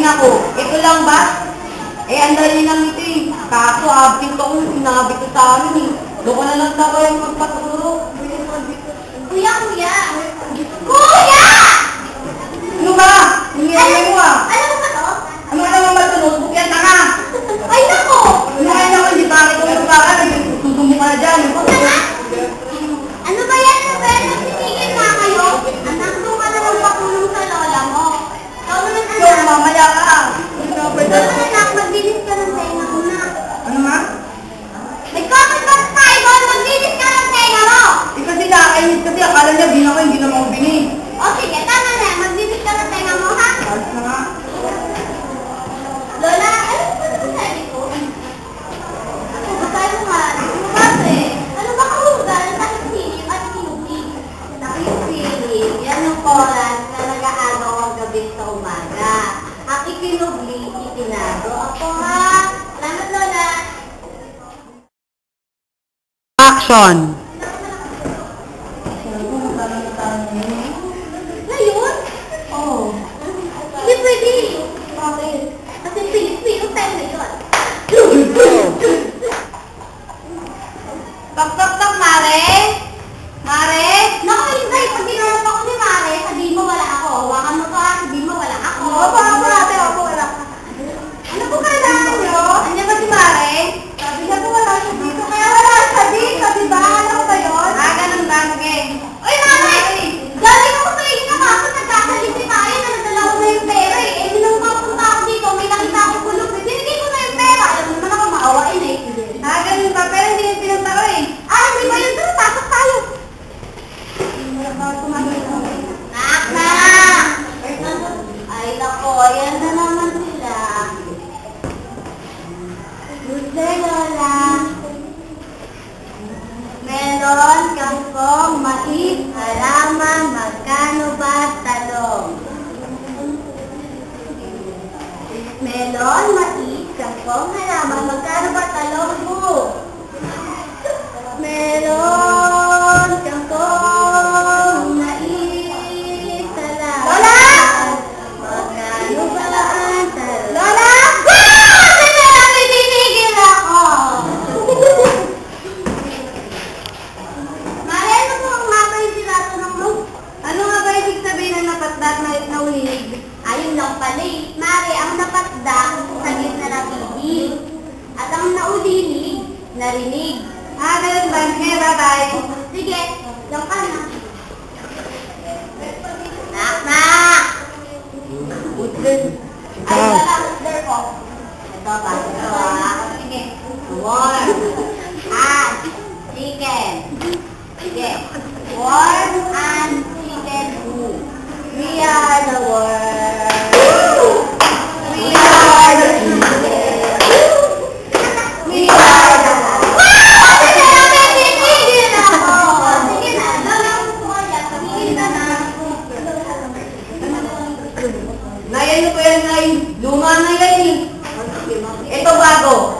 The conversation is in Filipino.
ako, ito lang ba? Eh, ang dali lang ito eh. Kaso, absent ako, sinabi ko sa amin eh. Doon ko na lang sa kayo magpaturo. Kuya! Kuya! Ano ba? Nangyayari mo ah. Alam mo ba to? Ano ka naman ba ito? Notebook yan, tanga! Ay, nako! Ano kaya naman, di ba? Ito ang bakit? Susumo ka na dyan. Ano ba yan? Nagsisigil na kayo? Anak, doon ka na magpakulong sa lola mo. Ikaw naman, So, anak. mamaya ka. Ikaw naman, anak. Maglinis ka ng tenga mo na. Ano ma? Ikaw, ba't tayo? Maglinis ka ng tenga mo! Eh kasi nakakainis kasi akala niya bin ako, hindi naman ako bini. O sige, tama na. Maglinis ka ng tenga mo, ha? Alas na nga. Lola, ano ba ito sa ko? Basahin mo nga. Bakit? Ano ba kahugan? Nakisinig at sinubig. Nakisinig. Yan ang oras na nag-aagaw ang gabi sa umaga. Ang ikinubli, itinado ako, ha? Salamat, Lola. Action! Ngayon? Oo. Hindi pwede. Bakit? Kasi Pilipino tayo ngayon. Tak, Mare! Mare! Naku, Inday, pag ginanap ako ni Mare, sabihin mo wala ako. Hawakan mo to, sabihin mo wala ako. Opo, ate, opo, wala ka. Ano po kailangan nyo? Andiyan ba si Mare? Sabi niya po wala siya dito. Kaya wala siya dito, di ba? Alam ba yun? Ah, ganun ba? Sige. Uy, Mare! Galing ako sa inyo kaso nagkakalit si Mare na nagdala ko na yung pera eh. Eh, nung mapunta ako dito, may nakita ako kulog. Eh, binigay ko na yung pera. Alam mo naman ako maawain eh. Ah, ganun ba? Pero hindi yung pinunta ko eh. Ah, hindi ba yun? Tara, pasok tayo. Nak! Ay, nako, ayan na naman sila. Good day, Lola. Melon, kangkong, mais, halaman, magkano ba talong? Melon, mais, kangkong, halaman, magkano ba talong mo? Melon, kangkong, mais, halaman. Lola! Magkano ba ang talong? Lola! Titigil ako! Mare, ano po ang mapa yung sinato ng mo? Ano nga ba ibig sabihin ng napatdat na naulinig? Ayun lang pala eh. Mare, ang napatda sa gitna na bibig. At ang naulinig, narinig. Ah, ganun ba? Sige, bye-bye. Sige, lang ka na. Nak! Udin. Ay, wala, order ko. Ito ba? Ito ah. Sige. Warm. And chicken. Sige. Warm and chicken food. We are the world. We are the people. We are the Tigil ako! Sige na, lola ko yan. Tigil na na. Ngayon ko yan ngayon. Luma na yan eh. Ito bago.